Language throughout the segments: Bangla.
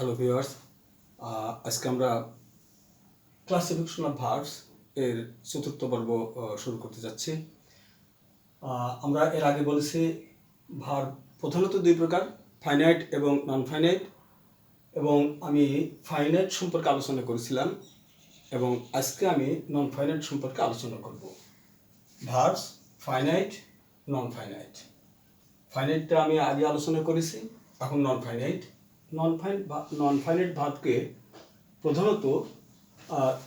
হ্যালো ভিউয়ার্স, আজকে আমরা ক্লাসিফিকেশন অফ ভার্বস এর চতুর্থ পর্ব শুরু করতে যাচ্ছি। আমরা এর আগে বলেছি ভার্ব প্রধানত দুই প্রকার, ফাইনাইট এবং নন ফাইনাইট, এবং আমি ফাইনাইট সম্পর্কে আলোচনা করেছিলাম এবং আজকে আমি নন ফাইনাইট সম্পর্কে আলোচনা করব। Verbs finite, non finite. ফাইনাইটটা আমি আগে আলোচনা করেছি, এখন নন ফাইনাইট। নন ফাইনাইট ভার্বকে প্রধানত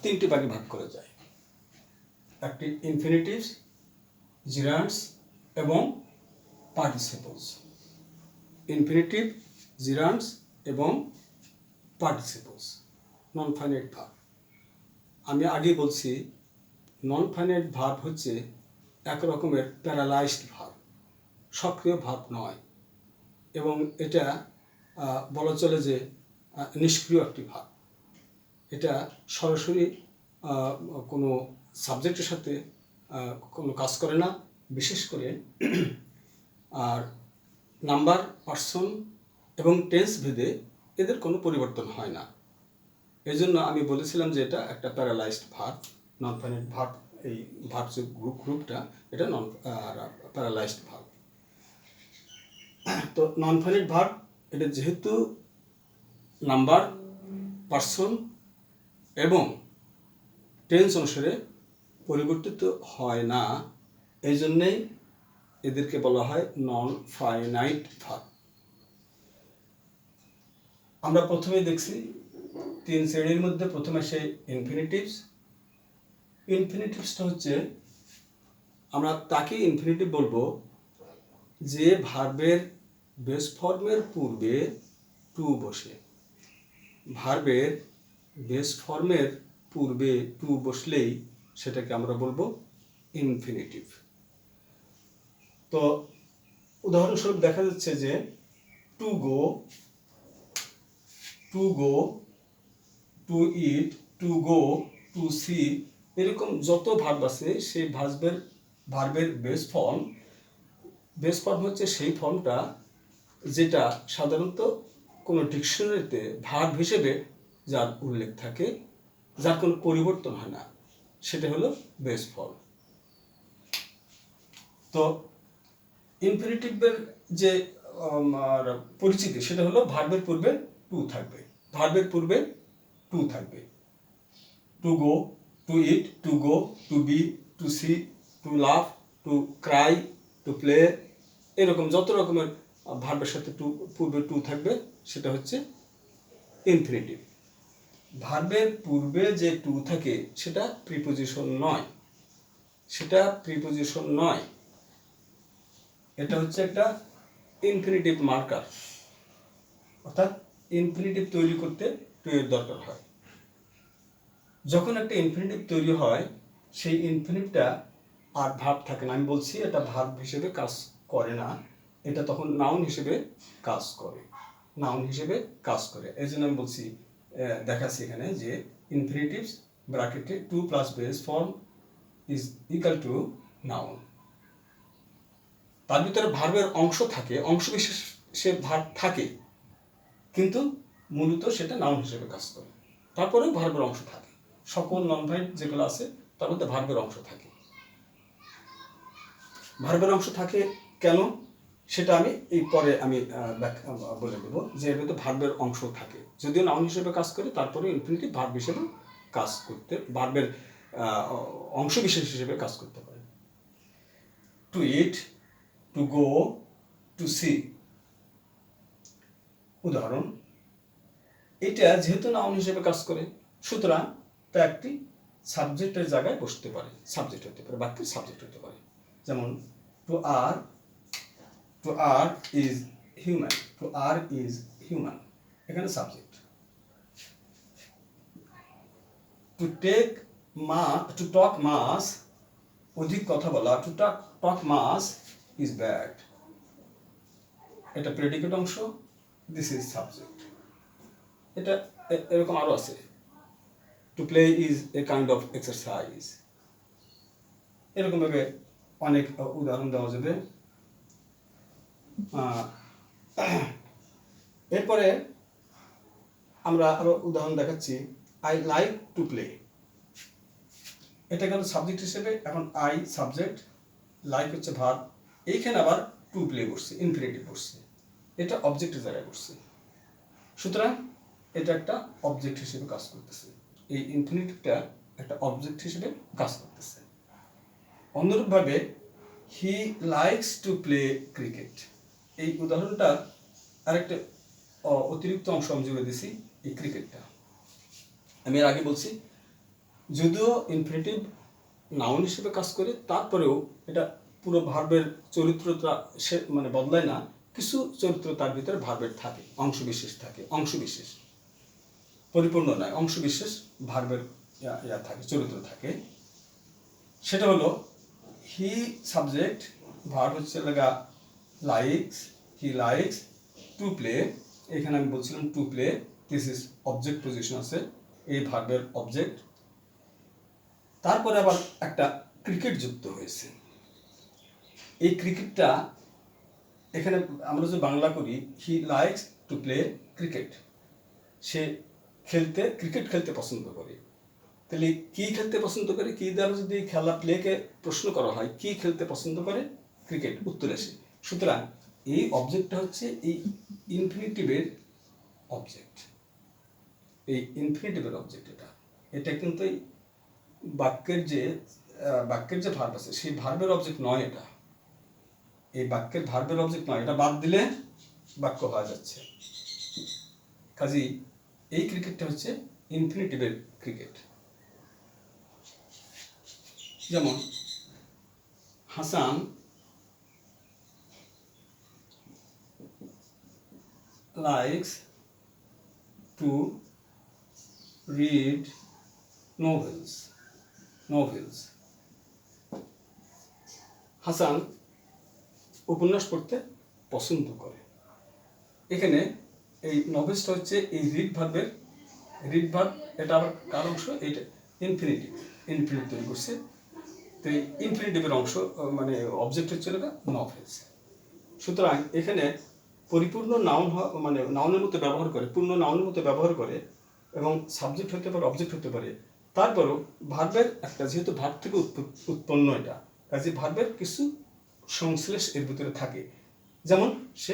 তিনটি ভাগে ভাগ করা যায়। একটি ইনফিনিটিভস, জিরান্ডস এবং পার্টিসিপলস। ইনফিনিটিভ, জিরান্ডস এবং পার্টিসিপলস নন ফাইনাইট ভার্ব। আমি আগে বলছি নন ফাইনাইট ভার্ব হচ্ছে এক রকমের প্যারালাইজড ভার্ব, সক্রিয় ভার্ব নয়, এবং এটা বলা চলে যে নিষ্ক্রিয় একটি ভার্ব। এটা সরাসরি কোনো সাবজেক্টের সাথে কোনো কাজ করে না, বিশেষ করে আর নাম্বার, পার্সন এবং টেন্স ভেদে এদের কোনো পরিবর্তন হয় না। এই জন্য আমি বলেছিলাম যে এটা একটা paralysed verb. Non finite verb, এই ভার্ব যে গ্রুপটা, এটা নন প্যারালাইজড ভার্ব। তো নন ফাইনাইট ভার্ব এটা যেহেতু নাম্বার, পার্সন এবং টেন্স অনুসারে পরিবর্তিত হয় না, এই জন্যেই এদেরকে বলা হয় নন ফাইনাইট ভার্ব। আমরা প্রথমেই দেখছি তিন শ্রেণীর মধ্যে প্রথমে আসে ইনফিনিটিভস। ইনফিনিটিভসটা হচ্ছে, আমরা তাকে ইনফিনিটিভ বলবো যে ভার্বের বেস ফর্মের পূর্বে টু বসে। ভার্বের বেস ফর্মের পূর্বে টু বসলেই সেটাকে আমরা বলবো ইনফিনিটিভ। তো উদাহরণস্বরূপ দেখা যাচ্ছে যে to go, to go, to eat, to go, to see, এরকম যত ভার্ব আছে সেই ভার্বের বেস ফর্ম হচ্ছে সেই ফর্মটা যেটা সাধারণত কোনো ডিকশনারিতে ভার্ব হিসেবে যার উল্লেখ থাকে, যার কোনো পরিবর্তন হয় না, সেটা হলো বেস ফর্ম। তো ইনফিনিটিভের যে পরিচিতি সেটা হলো ভার্বের পূর্বে টু থাকবে। ভার্বের পূর্বে টু থাকবে। To go, to eat, to go, to be, to see, to love, to cry, to play, এরকম যত রকমের ভার্বের সাথে পূর্বে টু থাকবে সেটা হচ্ছে ইনফিনিটিভ। ভার্বের পূর্বে যে টু থাকে সেটা প্রিপোজিশন নয়, এটা হচ্ছে একটা ইনফিনিটিভ মার্কার, অর্থাৎ ইনফিনিটিভ তৈরি করতে টু এর দরকার হয়। যখন একটা ইনফিনিটিভ তৈরি হয় সেই ইনফিনিটিভটা আর ভার্ব থাকে না। আমি বলছি এটা ভার্ব হিসেবে কাজ করে না, এটা তখন নাউন হিসেবে কাজ করে। এই জন্য আমি বলছি, দেখাচ্ছি এখানে যে ইনফিনিটিভস ব্র্যাকেটে to plus base form is equal to noun. তার ভিতরে ভার্বের অংশ থাকে, অংশ বিশেষে ভার্ব থাকে, কিন্তু মূলত সেটা নাউন হিসেবে কাজ করে। তারপরেও ভার্বের অংশ থাকে। সকল নন ফাইনাইট যেগুলো আছে তার মধ্যে ভার্বের অংশ থাকে। ভার্বের অংশ থাকে কেন সেটা আমি এই পরে বলে দেবো, যে এর মধ্যে ভার্বের অংশ থাকে। যদিও নাউন হিসেবে কাজ করে, তারপরে ইনফিনিটিভ ভার্ব হিসেবে কাজ করতে, ভার্বের অংশ বিশেষ হিসেবে কাজ করতে পারে। To eat, to go, to see. উদাহরণ, এটা যেহেতু নাউন হিসেবে কাজ করে, সুতরাং তা একটি সাবজেক্টের জায়গায় বসতে পারে, সাবজেক্ট হতে পারে, বাক্যের সাবজেক্ট হতে পারে। যেমন টু আর ইজ হিউম্যান, এখানে সাবজেক্ট। টু টক মাস, অধিক কথা বলা, to talk much is bad, এটা প্রেডিকেট অংশ, দিস ইজ সাবজেক্ট। এটা এরকম আরো আছে। To play is a kind of exercise, এরকম ভাবে অনেক উদাহরণ দেওয়া যাবে। এরপরে আমরা আরো উদাহরণ দেখাচ্ছি। আই লাইক টু প্লে, এটা গেল সাবজেক্ট হিসেবে। এখন আই সাবজেক্ট, লাইক হচ্ছে ভার্ব, এইখানে আবার টু প্লে বসছে, ইনফিনিটিভ বসছে, এটা অবজেক্টের জায়গায় বসছে। সুতরাং এটা একটা অবজেক্ট হিসেবে কাজ করতেছে, এই ইনফিনিটিভটা একটা অবজেক্ট হিসেবে কাজ করতেছে। অনুরূপভাবে he likes to play cricket, এই উদাহরণটা আরেকটা অতিরিক্ত অংশ আমি জুড়ে দিছি, এই ক্রিকেটটা। আমি এর আগে বলছি যদিও ইনফিনিটিভ নাউন হিসেবে কাজ করে, তারপরেও এটা পুরো ভার্বের চরিত্রটা সে মানে বদলায় না, কিছু চরিত্র তার ভিতরে ভার্বের থাকে, অংশবিশেষ থাকে, অংশবিশেষ পরিপূর্ণ নয়, অংশবিশেষ ভার্বের ইয়া থাকে, চরিত্র থাকে। সেটা হলো হি সাবজেক্ট, ভার্ব হচ্ছে লাগা likes, he likes to play, এখানে আমি বলছিলাম to play, this is object position আছে, এই ভার্বের অবজেক্ট। তারপরে আবার একটা ক্রিকেট যুক্ত হয়েছে। এই ক্রিকেটটা এখানে আমরা যে বাংলা করি he likes to play cricket, say cricket খেলতে পছন্দ করে। তাহলে কি খেলতে পছন্দ করে, কি দ্বারা যদি খেলা প্লেকে প্রশ্ন করা হয় কি খেলতে পছন্দ করে, ক্রিকেট উত্তর আসে। সুতরাং এই অবজেক্টটা হচ্ছে এই ইনফিনিটিভের অবজেক্ট, এই ইনফিনিটিভের অবজেক্ট। এটা কিন্তু এই বাক্যের যে ভার্ব আছে সেই ভার্বের অবজেক্ট নয়, এটা এই বাক্যের ভার্বের অবজেক্ট নয়, এটা বাদ দিলে বাক্য হয়ে যাচ্ছে। কাজেই এই ক্রিকেটটা হচ্ছে ইনফিনিটিভের ক্রিকেট। যেমন Hasan likes to read novels, Hasan উপন্যাস পড়তে পছন্দ করে। এখানে এই নভেলসটা হচ্ছে এই রিড ভার্ব, এটা আবার কার অংশ, এইটা ইনফিনিটিভ তৈরি করছে। তো এই ইনফিনিটিভের অংশ মানে অবজেক্ট হচ্ছে নভেলস। সুতরাং এখানে পরিপূর্ণ নাউন মানে নাউনের মতো ব্যবহার করে, পূর্ণ নাউনের মতো ব্যবহার করে, এবং সাবজেক্ট হতে পারে, অবজেক্ট হতে পারে। তারপরও ভার্বের একটা, যেহেতু ভার্ব থেকে উৎপন্ন এটা, কাজে ভার্বের কিছু সংশ্লেষ এর ভিতরে থাকে। যেমন সে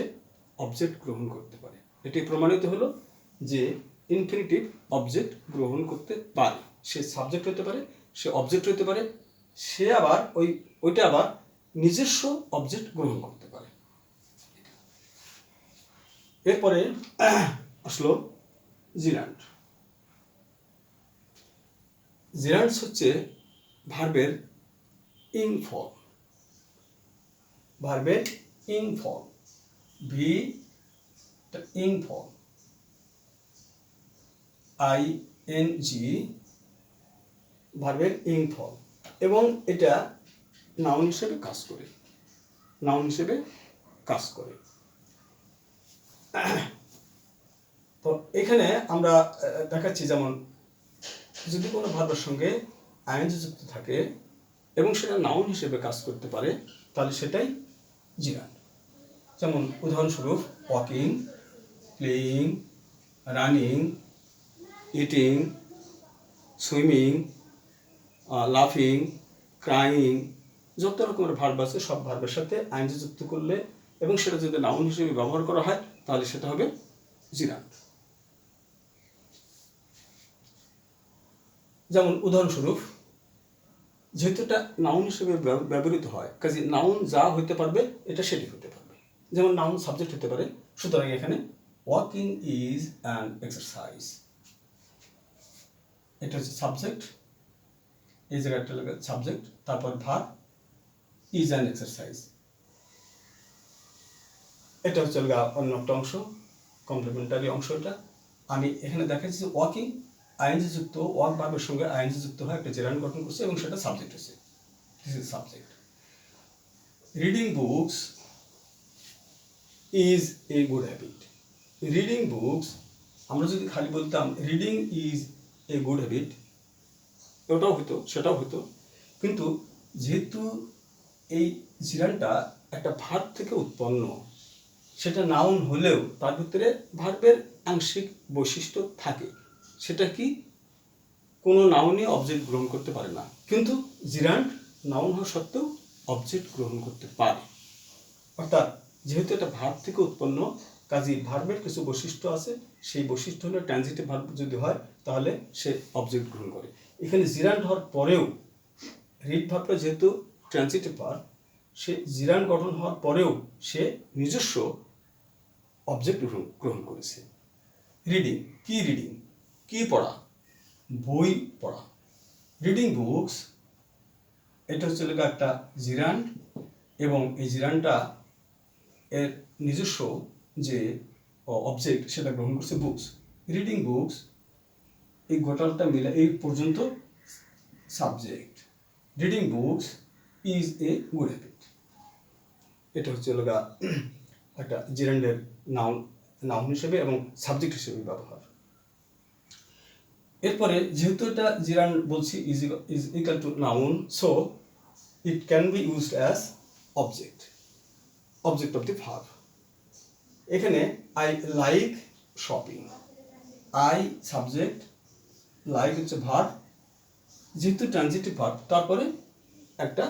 অবজেক্ট গ্রহণ করতে পারে, এটি প্রমাণিত হলো যে ইনফিনিটিভ অবজেক্ট গ্রহণ করতে পারে। সে সাবজেক্ট হতে পারে, সে অবজেক্ট হতে পারে, সে আবার ওইটা আবার নিজস্ব অবজেক্ট গ্রহণ করতে পারে। এরপরে আসলো জিরান্ড। জিরান্ডস হচ্ছে ভার্বের ইং ফর্ম, ভি ইং ফর্ম, ING ভার্বের ইং ফর্ম, এবং এটা নাউন হিসেবে কাজ করে। তো এখানে আমরা দেখাচ্ছি, যেমন যদি কোনো ভার্বের সঙ্গে ING যুক্ত থাকে এবং সেটা নাউন হিসেবে কাজ করতে পারে, তাহলে সেটাই জিরান্ড। যেমন উদাহরণস্বরূপ walking, playing, running, eating, swimming, লাফিং, ক্রাইং, যত রকমের ভার্ব আছে সব ভার্বের সাথে ING যুক্ত করলে এবং সেটা যদি নাউন হিসেবে ব্যবহার করা হয় তাহলে সেটা হবে জিরান্ড। যেমন উদাহরণস্বরূপ, যেহেতু এটা নাউন হিসেবে ব্যবহৃত হয়, কাজে নাউন যা হতে পারবে এটা সেটি হতে পারবে। যেমন নাউন সাবজেক্ট হতে পারে, সুতরাং এখানে ওয়াকিং ইজ অ্যান এক্সারসাইজ, এটা হচ্ছে সাবজেক্ট, এই জায়গাটা লাগে সাবজেক্ট, তারপর ভার্ব ইজ অ্যান এক্সারসাইজ, এটা হচ্ছে অন্য একটা অংশ, কমপ্লিমেন্টারি অংশ। এটা আমি এখানে দেখাচ্ছি যে ওয়াকিং ING যুক্ত, ওয়াক ভার্বের সঙ্গে ING যুক্ত হয় একটা জেরান্ড গঠন করছে এবং সেটা সাবজেক্ট হচ্ছে, this is subject. Reading books is a good habit, reading books, আমরা যদি খালি বলতাম reading is a good habit, ওটাও হতো, সেটাও হতো, কিন্তু যেহেতু এই জিরান্ডটা একটা ভার্ব থেকে উৎপন্ন, সেটা নাউন হলেও তার ভিতরে ভার্বের আংশিক বৈশিষ্ট্য থাকে। সেটা কি? কোনো নাউনই অবজেক্ট গ্রহণ করতে পারে না, কিন্তু জিরান্ড নাউন হওয়া সত্ত্বেও অবজেক্ট গ্রহণ করতে পারে। অর্থাৎ যেহেতু এটা ভার্ব থেকে উৎপন্ন, কাজেই ভার্বের কিছু বৈশিষ্ট্য আছে, সেই বৈশিষ্ট্য হলো ট্রানজিটিভ ভার্ব যদি হয় তাহলে সে অবজেক্ট গ্রহণ করে। এখানে জিরান্ড হওয়ার পরেও রিড ভার্বটা যেহেতু ট্রানজিটিভ ভার্ব, সে জিরান্ড গঠন হওয়ার পরেও সে নিজস্ব অবজেক্ট গ্রহণ করেছে। রিডিং কি পড়া? বই পড়া। রিডিং বুকস, এটা হচ্ছে একটা জিরান্ড, এবং এই জিরান্ডটা এর নিজস্ব যে অবজেক্ট সেটা গ্রহণ করছে বুকস। রিডিং বুকস, এই গোটালটা মিলে এই পর্যন্ত subject. Reading books is a good habit. এটা হচ্ছে একটা জিরান্ডের নাউন হিসেবে এবং সাবজেক্ট হিসেবে ব্যবহার। এরপরে যেহেতু এটা জিরান্ড বলছি is equal to noun, so it can be used as object of the verb. এখানে I like shopping, I subject, like হচ্ছে ভার্ব, যেহেতু ট্রানজিটিভ ভার্ব তারপরে একটা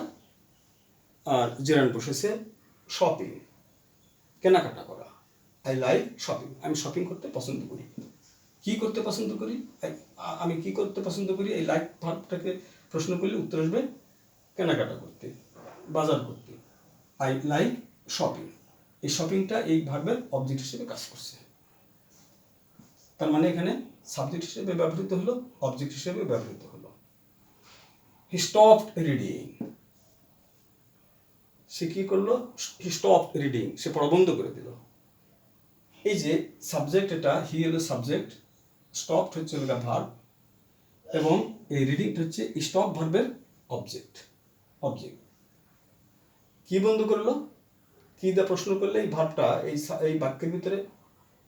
জিরান্ড বসেছে শপিং, কেনাকাটা করা। আই লাইক শপিং, আমি শপিং করতে পছন্দ করি। কি করতে পছন্দ করি? আমি কি করতে পছন্দ করি? এই লাইক ভার্বটাকে প্রশ্ন করলে উত্তর আসবে কেনাকাটা করতে, বাজার করতে। আই লাইক শপিং, এই শপিংটা এই ভার্বের অবজেক্ট হিসেবে কাজ করছে। তার মানে এখানে সাবজেক্ট হিসেবে ব্যবহৃত হলো, অবজেক্ট হিসেবে ব্যবহৃত হলো। হি স্টপড রিডিং, সে কি করলো? হি স্টপড রিডিং, সে পড়া বন্ধ করে দিল। এই যে সাবজেক্ট, এটা হি হলো সাবজেক্ট, স্টপড হচ্ছে ভার্ব, এবং এই রিডিংটা হচ্ছে স্টপ ভার্বের অবজেক্ট। কি বন্ধ করলো? কি দা প্রশ্ন করলে এই ভার্বটা এই বাক্যের ভিতরে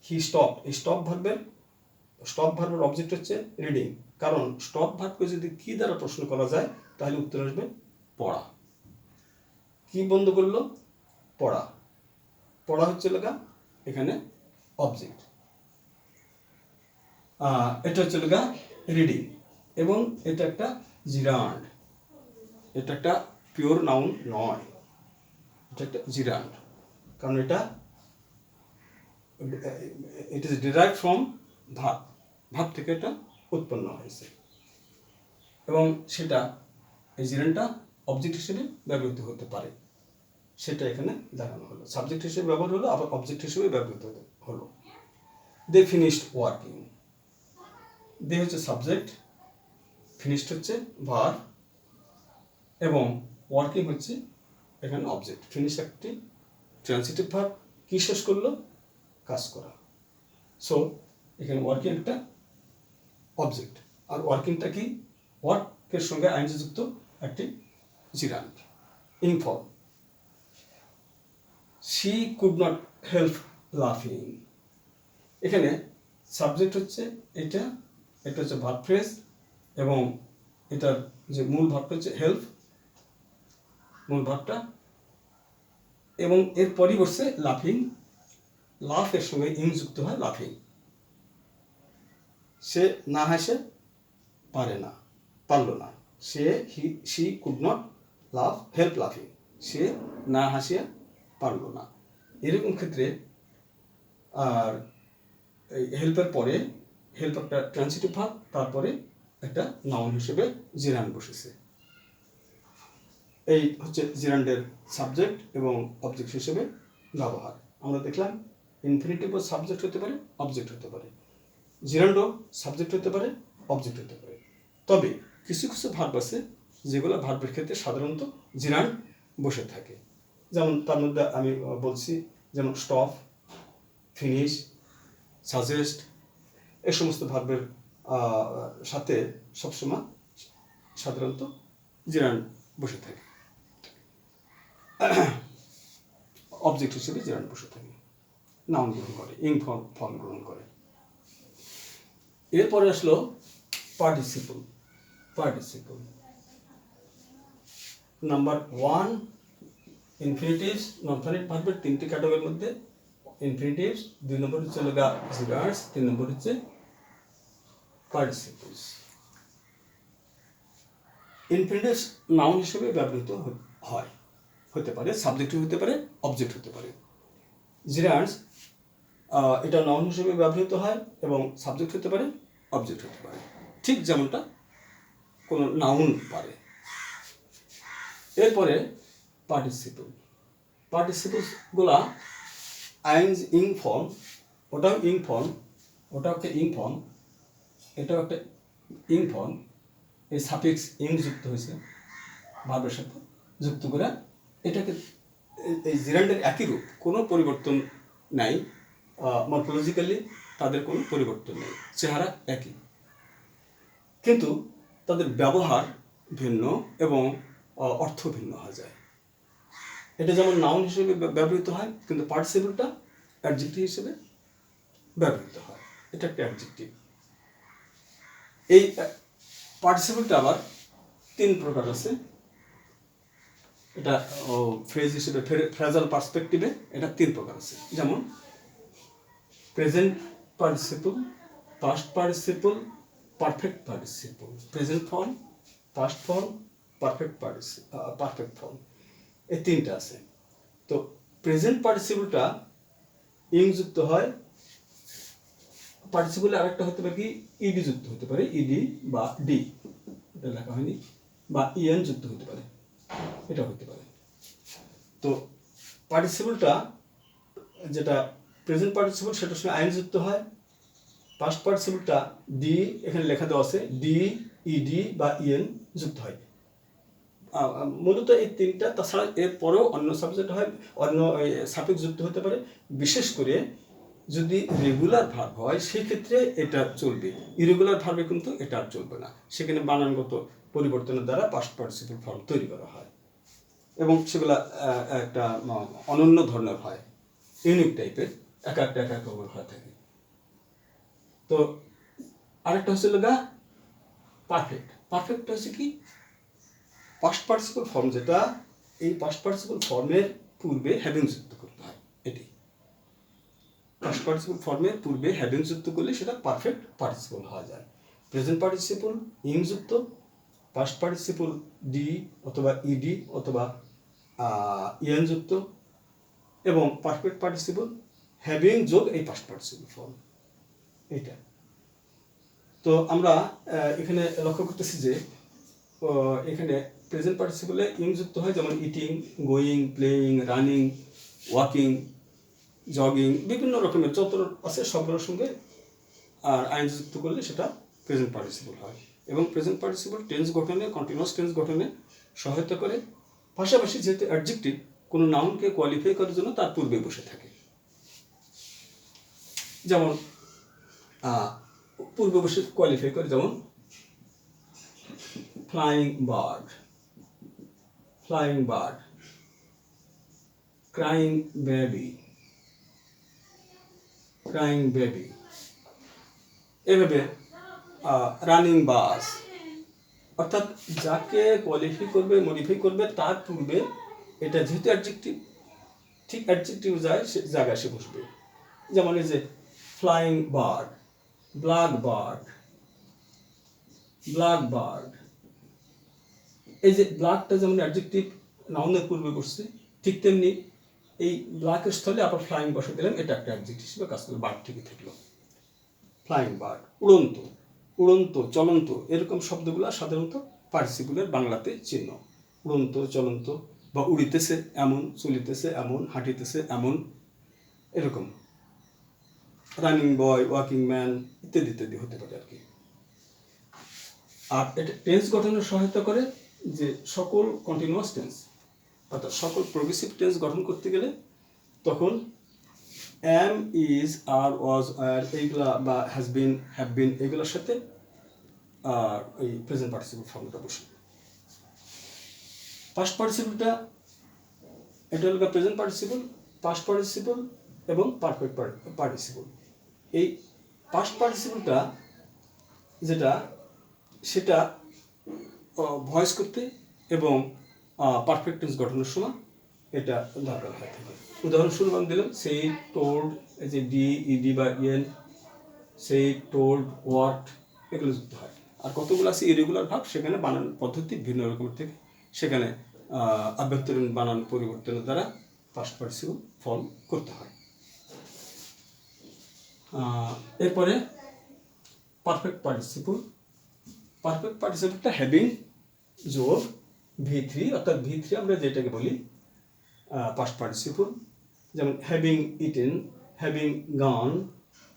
হি স্টপ, এই স্টপ ভার্বের অবজেক্ট হচ্ছে রিডিং। কারণ স্টপ ভার্বকে যদি কি দ্বারা প্রশ্ন করা যায় তাহলে উত্তর আসবে পড়া। কি বন্ধ করলো? পড়া হচ্ছে এখানে অবজেক্ট। এটা হচ্ছে রিডিং, এবং এটা একটা জিরান্ড, এটা একটা পিওর নাউন নয়, এটা একটা জিরান্ড। কারণ এটা it is derived from verb থেকে এটা উৎপন্ন হয়েছে, এবং সেটা এই জিরান্ডটা অবজেক্ট হিসেবে ব্যবহৃত হতে পারে, সেটা এখানে দেখানো হলো। সাবজেক্ট হিসেবে ব্যবহার হলো, আবার অবজেক্ট হিসেবে ব্যবহৃত হলো। দে ফিনিশড ওয়ার্কিং, দে হচ্ছে সাবজেক্ট, ফিনিশড হচ্ছে ভার্ব, এবং ওয়ার্কিং হচ্ছে এখানে অবজেক্ট। ফিনিশ একটি ট্রান্সিটিভ ভার্ব, কি শেষ করলো? কাজ করা। সো এখানে ওয়ার্কিং একটা অবজেক্ট, আর ওয়ার্কিংটা কি? ওয়ার্কের সঙ্গে আইনযুক্ত একটি gerund, inform. She could not help লাফিং, এখানে সাবজেক্ট হচ্ছে এটা হচ্ছে ভার্ব ফ্রেজ, এবং এটার যে মূল ভাবটা হচ্ছে হেল্প, মূল ভাবটা, এবং এর পরিবর্তে লাফিং, লাফ এর সঙ্গে ইং যুক্ত হয় লাফিং। সে না হাসে পারল না। শি কুড নট হেল্প লাফিং, সে না হাসিয়া পারল না। এরকম ক্ষেত্রে আর এই হেল্পের পরে হেল্প একটা ট্রান্সিটিভ ভার্ব, তারপরে একটা নাউন হিসেবে জিরান্ড বসেছে। এই হচ্ছে জিরান্ডের সাবজেক্ট এবং অবজেক্ট হিসেবে ব্যবহার। আমরা দেখলাম ইনফিনিটিভও সাবজেক্ট হতে পারে, অবজেক্ট হতে পারে, জিরান্ডও সাবজেক্ট হতে পারে, অবজেক্ট হতে পারে। তবে কিছু কিছু ভার্ব আছে যেগুলো ভার্বের ক্ষেত্রে সাধারণত জিরান্ড বসে থাকে। যেমন তার মধ্যে আমি বলছি, যেমন স্টপ, ফিনিশ, সাজেস্ট, এই সমস্ত ভার্বের সাথে সবসময় সাধারণত জিরান্ড বসে থাকে, অবজেক্ট হিসেবে জিরান্ড বসে থাকে, নাউন গ্রহণ করে, ইং ফর্ম গ্রহণ করে। এরপরে আসলো participle. Number 1, infinitives non finite ভার্বের 3টি ক্যাটাগরির মধ্যে ইনফিনিটিভস, 2 নম্বর হচ্ছে লগা অক্সিলারিস, 3 নম্বর হচ্ছে পার্টিসিপলস। ইনফিনিটিভস নাউন হিসেবে ব্যবহৃত হয়, হতে পারে সাবজেক্ট হতে পারে, অবজেক্ট হতে পারে। জিরান্স এটা নাউন হিসেবে ব্যবহৃত হয় এবং সাবজেক্ট হতে পারে, অবজেক্ট হতে পারে, ঠিক যেমনটা কোনো নাউন পারে। এরপরে পার্টিসিপল। পার্টিসিপলসগুলা আইনস ইং ফর্ম, ওটাও ইং ফর্ম, ওটাও একটা ইং ফর্ম, এটাও একটা ইং ফর্ম। এই সাফিক্স ইং যুক্ত হয়েছে ভার্বের সাথে, যুক্ত করে এটাকে এই জিরান্ডের একই রূপ, কোনো পরিবর্তন নাই, মর্ফোলজিক্যালি তাদের কোনো পরিবর্তন নেই, চেহারা একই, কিন্তু তাদের ব্যবহার ভিন্ন এবং অর্থ ভিন্ন হয়ে যায়। এটা যেমন নাউন হিসেবে ব্যবহৃত হয়, কিন্তু পার্টিসিপলটা অ্যাডজেক্টিভ হিসেবে ব্যবহৃত হয়। এটা একটা অ্যাডজেক্টিভ। এই পার্টিসিপলটা আবার 3 প্রকার আছে। এটা ফ্রেজ হিসেবে, ফ্রেজাল পার্সপেক্টিভে এটা 3 প্রকার আছে। যেমন present participle, past participle, perfect participle. Present form, past form, perfect form, এই 3টা আছে। তো প্রেজেন্ট পার্টিসিপলটা ইং যুক্ত হয়। পার্টিসিপলে আরেকটা হতে পারে কি, ইডি যুক্ত হতে পারে, ইডি বা ডি, এটা লেখা হয়নি, বা ইএন যুক্ত হতে পারে, এটা হতে পারে। তো পার্টিসিপলটা যেটা প্রেজেন্ট পার্টিসিপল সেটার সঙ্গে আইন যুক্ত হয়। পাস্ট পার্টিসিপলটা ডি, এখানে লেখা দেওয়া আছে, ডি, ইডি বা ইএন যুক্ত হয়। মূলত এই 3টা, তাছাড়া এর পরেও অন্য সাবজেক্ট হয়, অন্য সাফিক্স যুক্ত হতে পারে। বিশেষ করে যদি রেগুলার ভার্ব হয় সেই ক্ষেত্রে এটা চলবে, ইরেগুলার ভার্বে কিন্তু এটা আর চলবে না। সেখানে বানানগত পরিবর্তনের দ্বারা পাস্ট পার্টিসিপল ফর্ম তৈরি করা হয় এবং সেগুলা একটা অনন্য ধরনের হয়, ইউনিক টাইপের, এক একটা হয়ে থাকে। তো আরেকটা হচ্ছে লগা পারফেক্ট। পারফেক্টটা হচ্ছে কি, পাস্ট পার্টিসিপল ফর্ম যেটা, এই পাস্ট পার্টিসিপল ফর্মের পূর্বে হ্যাভিং যুক্ত করতে হয়। এটি পাস্ট পার্টিসিপল ফর্মের পূর্বে হ্যাভিং যুক্ত করলে সেটা পারফেক্ট পার্টিসিপল হওয়া যায়। প্রেজেন্ট পার্টিসিপল ইং যুক্ত, পাস্ট পার্টিসিপল ডি অথবা ইডি অথবা ইএন যুক্ত, এবং পারফেক্ট পার্টিসিপল হ্যাভিং যোগ এই পাস্ট পার্টিসিপল ফর্ম, এইটা। তো আমরা এখানে লক্ষ্য করতেছি যে এখানে প্রেজেন্ট পার্টিসিপলে ইং যুক্ত হয়, যেমন eating, going, playing, running, walking, jogging, বিভিন্ন রকমের যত আছে সবগুলোর সঙ্গে আর আইন যুক্ত করলে সেটা প্রেজেন্ট পার্টিসিপল হয়। এবং প্রেজেন্ট পার্টিসিপল টেন্স গঠনে, কন্টিনিউয়াস টেন্স গঠনে সহায়তা করে। পাশাপাশি যেহেতু অ্যাডজেক্টিভ কোনো নাউনকে কোয়ালিফাই করার জন্য তার পূর্বে বসে থাকে, যেমন পূর্বে বসে কোয়ালিফাই করে, যেমন flying bird, flying bird, crying baby, crying baby, এভাবে রানিং বাস। অর্থাৎ যাকে কোয়ালিফাই করবে, মডিফাই করবে, তার পূর্বে এটা যেহেতু অ্যাডজেক্টিভ, ঠিক অ্যাডজেক্টিভ যায় সে জায়গায় এসে বসবে। যেমন এই যে flying bird, black bird, black bird, এই যে ব্ল্যাকটা যেমন অ্যাডজেক্টিভ নাউনের পূর্বে বসছে, ঠিক তেমনি এই ব্ল্যাকের স্থলে আবার ফ্লাইং বসে দিলেন, এটা একটা অ্যাডজেক্টিভ হিসেবে কাজ করে, বার্ড থেকে থাকলো। ফ্লাইং বার্ড, উড়ন্ত, উড়ন্ত, চলন্ত, এরকম শব্দগুলো সাধারণত পার্টিসিপলের বাংলাতে চিহ্ন। উড়ন্ত, চলন্ত, বা উড়িতেছে এমন, চলিতেছে এমন, হাঁটিতেছে এমন, এরকম। রানিং বয়, ওয়াকিং ম্যান, ইত্যাদি ইত্যাদি হতে পারে আর কি। আর এটা টেন্স গঠনের সহায়তা করে, যে সকল কন্টিনিউয়াস টেন্স অর্থাৎ সকল প্রোগ্রেসিভ টেন্স গঠন করতে গেলে তখন এম, ইজ, আর, ওয়াজ, আর এইগুলা বা হ্যাজ বিন, হ্যাভ বিন, এগুলোর সাথে এই প্রেজেন্ট পার্টিসিপল ফর্মটা বসে। পাস্ট পার্টিসিপলটা এটা হলো প্রেজেন্ট পার্টিসিপল, পাস্ট পার্টিসিপল এবং পারফেক্ট পার্টিসিপল। এই পাস্ট পার্টিসিপলটা যেটা, সেটা ভয়েস করতে এবং পারফেক্ট টেন্স গঠনের সময় এটা দরকার হয়ে থাকে। উদাহরণস্বরূপ আমি দিলাম সেই, টোল্ড, এই যে ডি, ইডি বা ইএন, সেই, টোল্ড, ওয়াট, এগুলো যুক্ত হয়। আর কতগুলো আছে ইরেগুলার ভাব, সেখানে বানান পদ্ধতি ভিন্ন রকমের থেকে সেখানে আভ্যন্তরীণ বানান পরিবর্তনের দ্বারা পাস্ট পার্টিসিপল ফর্ম করতে হয়। এরপরে পারফেক্ট পার্টিসিপল। পারফেক্ট পার্টিসিপলটা হ্যাভিং যোগ V3, অর্থাৎ V3 আমরা যেটাকে বলি পাস্ট পার্টিসিপল, যেমন হ্যাভিং ইটেন, হ্যাভিং গান,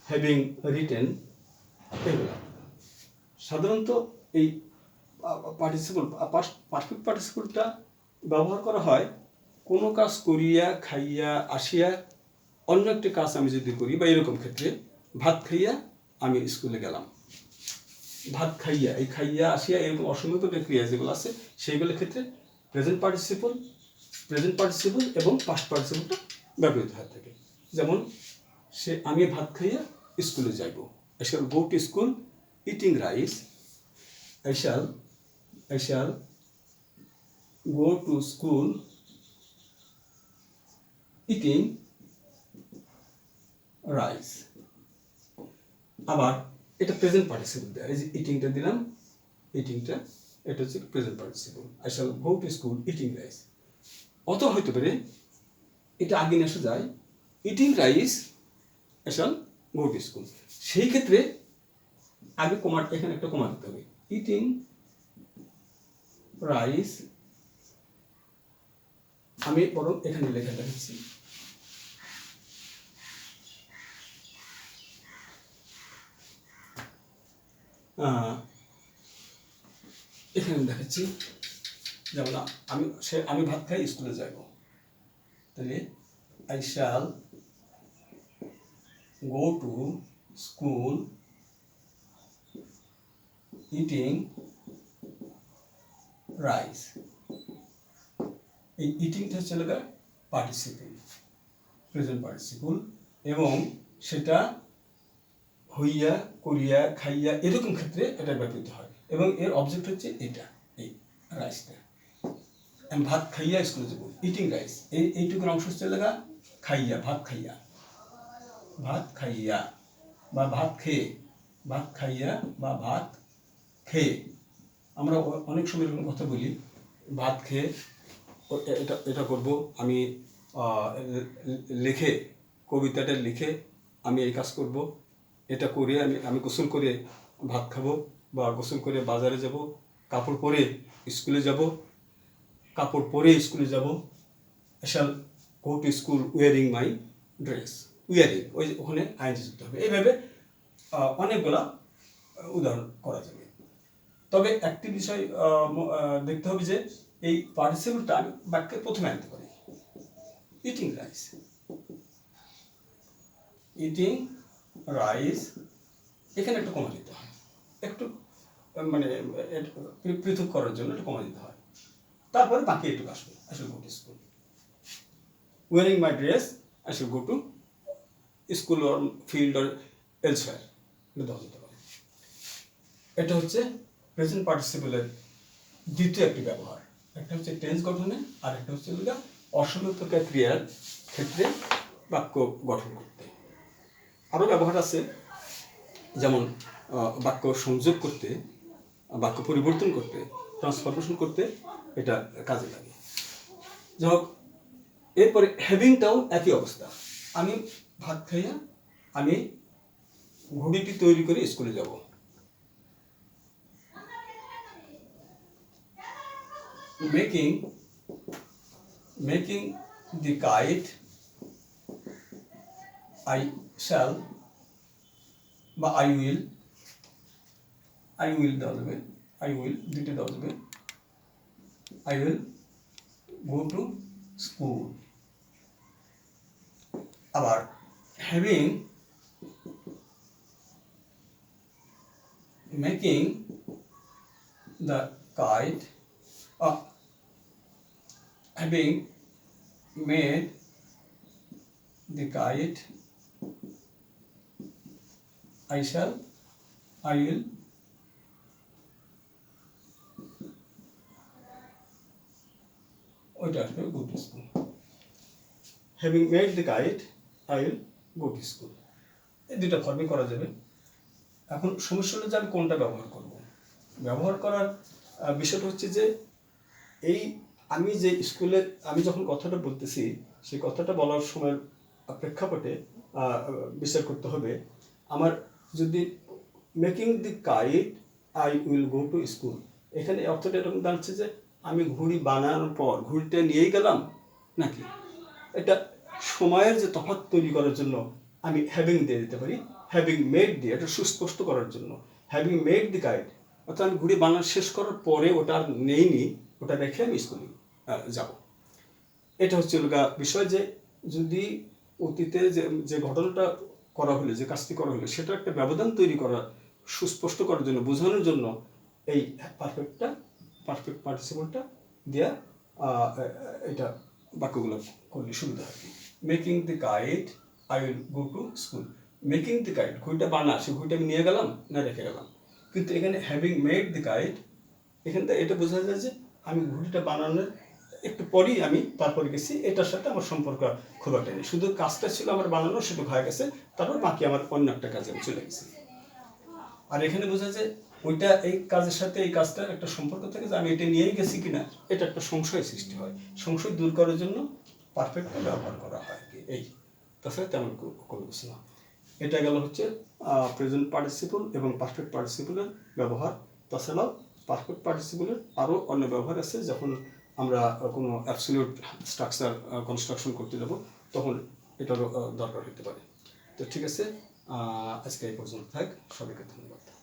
হ্যাভিং রিটেন, এগুলো সাধারণত এই পার্টিসিপল পারফেক্ট পার্টিসিপলটা ব্যবহার করা হয় কোনো কাজ করিয়া, খাইয়া, আসিয়া, অন্য একটি কাজ আমি যদি করি, বা এরকম ক্ষেত্রে ভাত খাইয়া আমি স্কুলে গেলাম। ভাত খাইয়া, এই খাইয়া, আসিয়া, এরকম অসংখ্য ক্রিয়া যেগুলো আছে সেইগুলোর ক্ষেত্রে প্রেজেন্ট পার্টিসিপল এবং পাস্ট পার্টিসিপলটা ব্যবহৃত হয়ে থাকে। যেমন আমি ভাত খাইয়া স্কুলে যাইব, I shall go to school eating rice. I shall go to school eating rice. আবার এটা প্রেজেন্ট পার্টিসিপল দেয়, এই যে ইটিংটা দিলাম, ইটিংটা এটা হচ্ছে present participle. I shall go to school eating rice. অত হইতে পারে এটা আগে এসে যায় eating rice, I shall go to school। সেই ক্ষেত্রে আগে এখানে একটা কমা দিতে হবে, ইটিং রাইস, আমি বরং এখানে লেখা দেখাচ্ছি, এখানে দেখাচ্ছি, যেমন আমি ভাত খাই স্কুলে যাব, তাহলে I shall go to school eating rice। এই ইটিংটা হচ্ছে পার্টিসিপল, প্রেজেন্ট পার্টিসিপল, এবং সেটা হইয়া, করিয়া, খাইয়া, এরকম ক্ষেত্রে এটা ব্যবহৃত হয়, এবং এর অবজেক্ট হচ্ছে এটা, এই রাইসটা। আমি ভাত খাইয়া স্কুলে যাবো, ইটিং রাইস, এইটুকুর অংশ হচ্ছে খাইয়া, ভাত খাইয়া, বা ভাত খেয়ে, ভাত খাইয়া বা ভাত খেয়ে। আমরা অনেক সময় এরকম কথা বলি, ভাত খেয়ে এটা করব, আমি লিখে, কবিতাটা লিখে আমি এই কাজ করব, এটা করে আমি গোসল করে ভাত খাবো, বা গোসল করে বাজারে যাব, কাপড় পরে স্কুলে যাব, কাপড় পরে স্কুলে যাব। I shall go to school wearing my dress. wearing, ওই ওখানে আইন যুক্ত হবে। এইভাবে অনেকগুলা উদাহরণ করা যাবে। তবে একটি বিষয় দেখতে হবে যে এই পার্টিসিপলটা আমি বাক্যের প্রথমে আনতে পারি, ইটিং রাইস, ইটিং রাইস, এখানে একটু কমা দিতে হয়, একটু মানে পৃথক করার জন্য একটু কমা দিতে হয়, তারপরে বাকি একটু আসবে। I shall go to school wearing my dress, I shall go to school or field or elsewhere, এটা দেওয়া যেতে পারে। এটা হচ্ছে প্রেজেন্ট পার্টিসিপলের দ্বিতীয় একটি ব্যবহার। একটা হচ্ছে টেন্স গঠনে, আর একটা হচ্ছে অসমাপ্তকার ক্রিয়ার ক্ষেত্রে বাক্য গঠন করতে। আরও ব্যবহার আছে, যেমন বাক্য সংযোগ করতে, বাক্য পরিবর্তন করতে, ট্রান্সফরমেশন করতে এটা কাজে লাগে। যাই হোক, এরপরে হ্যাভিংটাও একই অবস্থা। আমি ভাত খাইয়া আমি ঘড়িটি তৈরি করে স্কুলে যাব, making the kite, I shall বা I will দেওয়া যাবে, দুটো দেওয়া যাবে, I will go to school। আবার making the kite, having made the kite, I will ওইটা আসবে go to school। Having made the kite I will go to school. এই দুইটা ফর্মে করা যাবে। এখন সমস্যা হলো যে আমি কোনটা ব্যবহার করব। ব্যবহার করার বিষয়টা হচ্ছে যে এই আমি যে স্কুলে আমি যখন কথাটা বলতেছি সেই কথাটা বলার সময় প্রেক্ষাপটে বিচার করতে হবে। আমার যদি making the kite I will go to school, এখানে অর্থটা এরকম দাঁড়াচ্ছে যে আমি ঘুড়ি বানানোর পর ঘুড়িটা নিয়েই গেলাম নাকি। এটা সময়ের যে তফাৎ তৈরি করার জন্য আমি হ্যাভিং দিয়ে দিতে পারি, হ্যাভিং মেড দিয়ে এটা সুস্পষ্ট করার জন্য। হ্যাভিং মেড দি কাইট অর্থাৎ আমি ঘুড়ি বানানো শেষ করার পরে ওটা আর নেইনি, ওটা রেখে আমি স্কুলে যাব। এটা হচ্ছে বিষয় যে যদি অতীতে যে ঘটনাটা করা হলো, যে কাজটি করা হলো, সেটা একটা ব্যবধান তৈরি করা, সুস্পষ্ট করার জন্য, বোঝানোর জন্য এই পারফেক্ট পার্টিসিপলটা দেওয়া এটা বাক্যগুলো করলে সুবিধা হয়। Making the kite I will go to school. Making the kite, ঘুড়িটা বানা, সে ঘুড়িটা আমি নিয়ে গেলাম না রেখে গেলাম। কিন্তু এখানে হ্যাভিং মেড দি কাইট, এখান থেকে এটা বোঝা যায় যে আমি ঘুড়িটা বানানোর একটু পরেই আমি তারপরে গেছি, এটার সাথে আমার সম্পর্ক খুব একটা নেই। শুধু কাজটা ছিল আমার বানানো, সেটুকু হয়ে গেছে, তারপর বাকি আমার অন্য একটা কাজে আমি চলে গেছি। আর এখানে বোঝা যায় ওইটা এই কাজের সাথে এই কাজটার একটা সম্পর্ক থাকে যে আমি এটা নিয়েই গেছি কিনা, এটা একটা সংশয় সৃষ্টি হয়। সংশয় দূর করার জন্য পারফেক্টটা ব্যবহার করা হয় কি এই, তাছাড়া তেমন কোনো কিছু না। এটা গেল হচ্ছে প্রেজেন্ট পার্টিসিপল এবং পারফেক্ট পার্টিসিপলের ব্যবহার। তাছাড়াও পারফেক্ট পার্টিসিপলের আরও অন্য ব্যবহার আছে। যখন আমরা কোনো অ্যাবসলিউট স্ট্রাকচার কনস্ট্রাকশন করতে যাব তখন এটারও দরকার হতে পারে। তো ঠিক আছে, আজকে এই পর্যন্ত থাক। সবাইকে ধন্যবাদ।